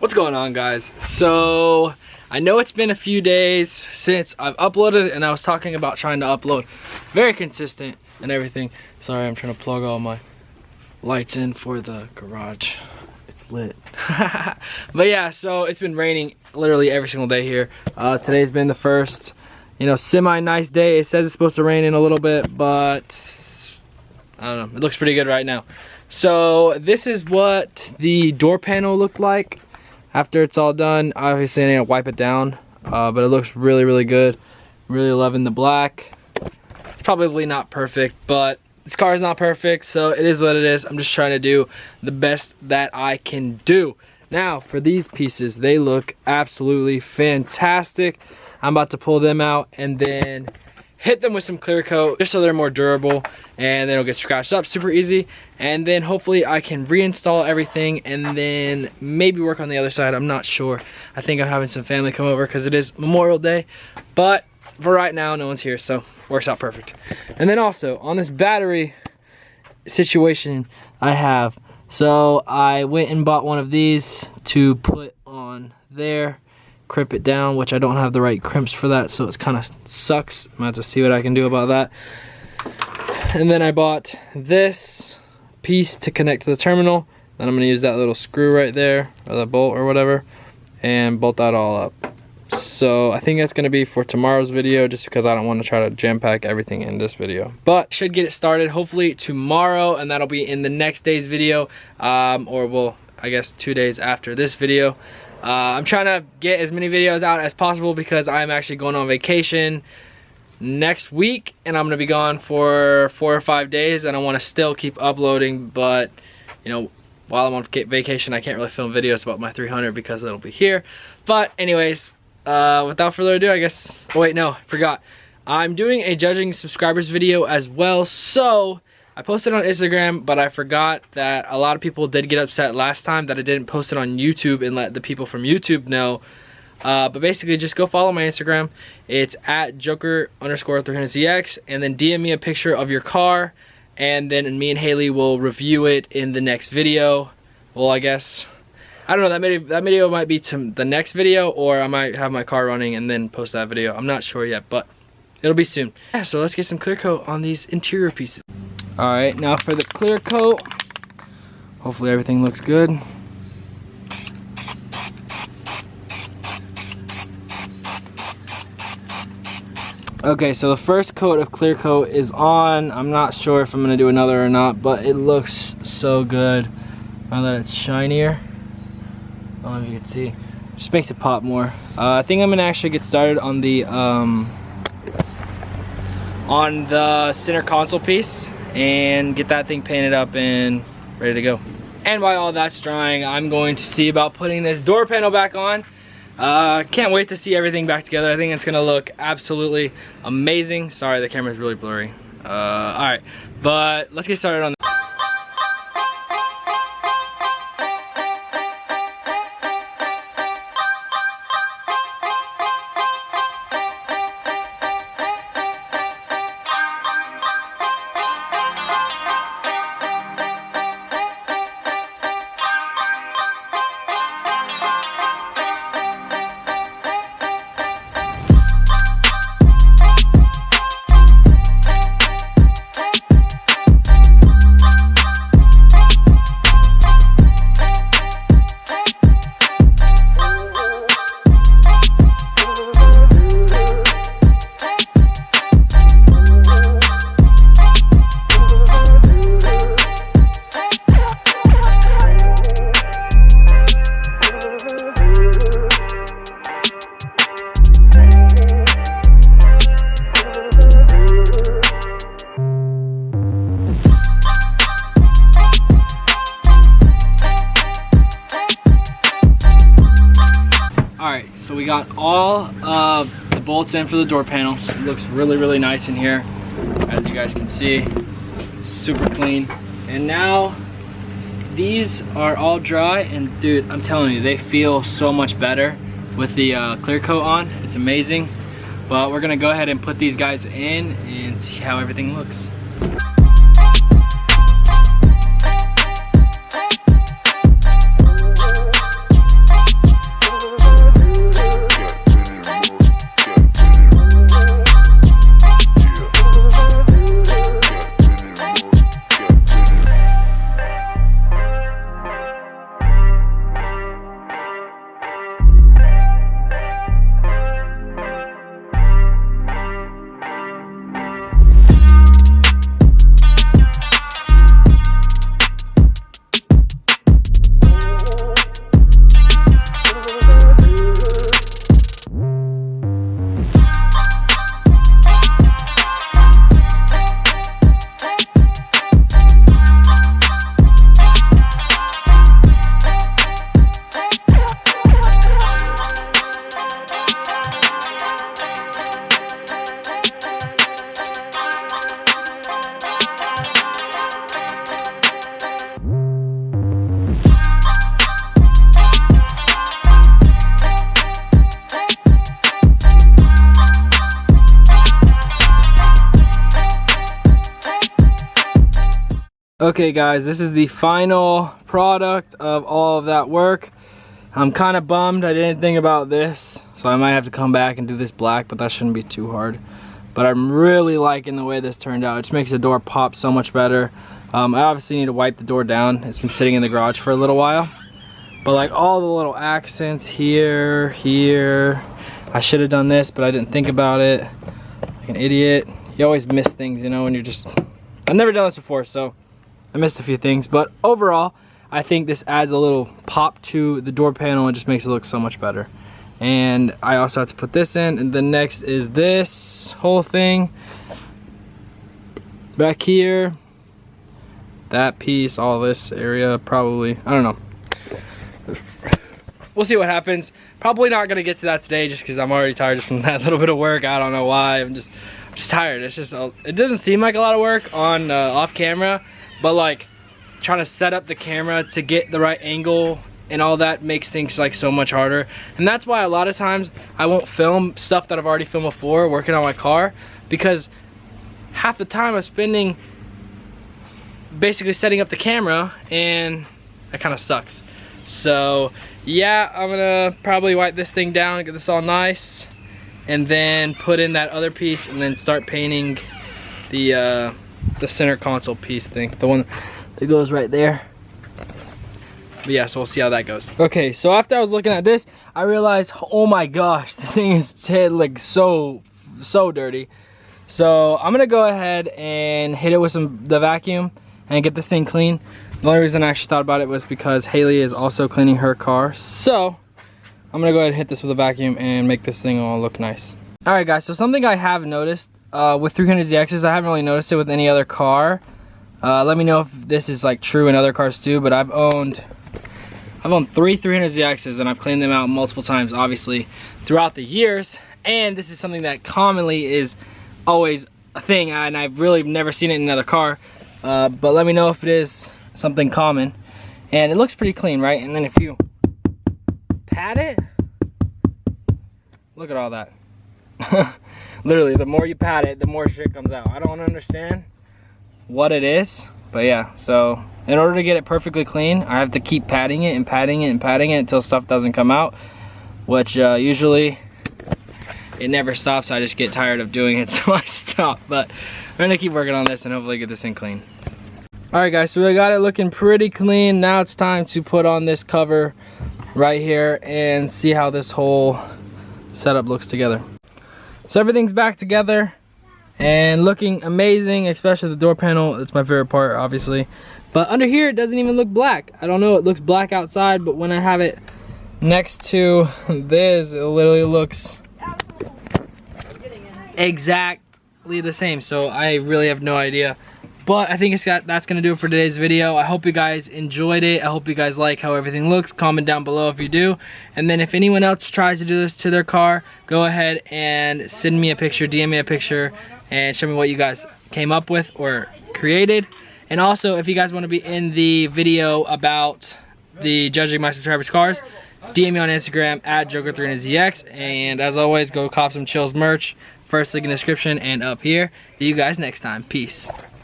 What's going on, guys? So I know it's been a few days since I've uploaded, and I was talking about trying to upload very consistent and everything. Sorry, I'm trying to plug all my lights in for the garage. It's lit. But yeah, so it's been raining literally every single day here. Today's been the first, semi-nice day. It says it's supposed to rain in a little bit, but I don't know. It looks pretty good right now. So this is what the door panel looked like after it's all done. Obviously I need to wipe it down, but it looks really, really good. Really loving the black. It's probably not perfect, but this car is not perfect, so it is what it is. I'm just trying to do the best that I can do. Now, for these pieces, they look absolutely fantastic. I'm about to pull them out and then hit them with some clear coat just so they're more durable, and then it'll get scratched up super easy. And then hopefully I can reinstall everything and then maybe work on the other side. I'm not sure. I think I'm having some family come over because it is Memorial Day, but for right now no one's here, so works out perfect. And then also on this battery situation I have, so I went and bought one of these to put on there, crimp it down, which I don't have the right crimps for that, so it's kind of sucks. I'm gonna have to see what I can do about that. And then I bought this piece to connect to the terminal, and I'm gonna use that little screw right there, or the bolt or whatever, and bolt that all up. So I think that's gonna be for tomorrow's video, just because I don't want to try to jam pack everything in this video. But should get it started hopefully tomorrow, and that'll be in the next day's video, or well, I guess 2 days after this video. I'm trying to get as many videos out as possible because I'm actually going on vacation next week, and I'm gonna be gone for 4 or 5 days, and I want to still keep uploading, but while I'm on vacation I can't really film videos about my 300 because it'll be here. But anyways, without further ado, I guess, oh wait, no, I forgot. I'm doing a judging subscribers video as well, so I posted on Instagram, but I forgot that a lot of people did get upset last time that I didn't post it on YouTube and let the people from YouTube know. But basically, just go follow my Instagram. It's at Joker_300ZX, and then DM me a picture of your car, and then me and Haley will review it in the next video. Well, I guess, I don't know, that video might be to the next video, or I might have my car running and then post that video. I'm not sure yet, but it'll be soon. Yeah, so let's get some clear coat on these interior pieces. Alright, now for the clear coat. Hopefully everything looks good. Okay, so the first coat of clear coat is on. I'm not sure if I'm gonna do another or not, but it looks so good now that it's shinier. I don't know if you can see. Just makes it pop more. I think I'm gonna actually get started on the center console piece and get that thing painted up and ready to go. And while all that's drying, I'm going to see about putting this door panel back on. Can't wait to see everything back together. I think it's gonna look absolutely amazing. Sorry, the camera's really blurry. Alright, but let's get started on So we got all of the bolts in for the door panel. It looks really, really nice in here, as you guys can see. Super clean. And now these are all dry, and dude, I'm telling you, they feel so much better with the clear coat on. It's amazing. But we're gonna go ahead and put these guys in and see how everything looks. Okay guys, this is the final product of all of that work. I'm kind of bummed I didn't think about this, so I might have to come back and do this black, but that shouldn't be too hard. But I'm really liking the way this turned out. It just makes the door pop so much better. I obviously need to wipe the door down. It's been sitting in the garage for a little while. But like all the little accents here, here. I should have done this, but I didn't think about it. Like an idiot. You always miss things, you know, when you're just... I've never done this before, so I missed a few things. But overall, I think this adds a little pop to the door panel and just makes it look so much better. And I also have to put this in, and the next is this whole thing. Back here. That piece, all this area, probably, I don't know. We'll see what happens. Probably not gonna get to that today just because I'm already tired just from that little bit of work. I don't know why, I'm just tired. It's just, it doesn't seem like a lot of work on off camera, but like trying to set up the camera to get the right angle and all that makes things like so much harder. And that's why a lot of times I won't film stuff that I've already filmed before working on my car, because half the time I'm spending basically setting up the camera and that kind of sucks. So yeah, I'm gonna probably wipe this thing down, get this all nice, and then put in that other piece and then start painting the center console piece thing, the one that goes right there. But yeah, so we'll see how that goes. Okay, so after I was looking at this, I realized, oh my gosh, the thing is like so dirty. So I'm gonna go ahead and hit it with the vacuum and get this thing clean. The only reason I actually thought about it was because Haley is also cleaning her car. So I'm gonna go ahead and hit this with a vacuum and make this thing all look nice. All right guys, so something I have noticed with 300ZXs, I haven't really noticed it with any other car. Let me know if this is like true in other cars too, but I've owned 3 300ZXs and I've cleaned them out multiple times, obviously, throughout the years. And this is something that commonly is always a thing, and I've really never seen it in another car. But let me know if it is something common. And it looks pretty clean, right? And then if you pat it, look at all that. Literally, the more you pat it, the more shit comes out. I don't understand what it is, but yeah. So in order to get it perfectly clean, I have to keep patting it and patting it and patting it until stuff doesn't come out, which usually it never stops. I just get tired of doing it, so I stop. But I'm gonna keep working on this and hopefully get this thing clean. All right guys, so we got it looking pretty clean. Now it's time to put on this cover right here and see how this whole setup looks together. So everything's back together and looking amazing, especially the door panel. It's my favorite part, obviously. But under here, it doesn't even look black. I don't know, it looks black outside, but when I have it next to this, it literally looks exactly the same. So I really have no idea. But I think that's gonna do it for today's video. I hope you guys enjoyed it. I hope you guys like how everything looks. Comment down below if you do. And then if anyone else tries to do this to their car, go ahead and send me a picture, DM me a picture, and show me what you guys came up with or created. And also, if you guys wanna be in the video about the judging my subscribers' cars, DM me on Instagram at Joker300ZX. And as always, go cop some Chills merch. First link in the description and up here. See you guys next time. Peace.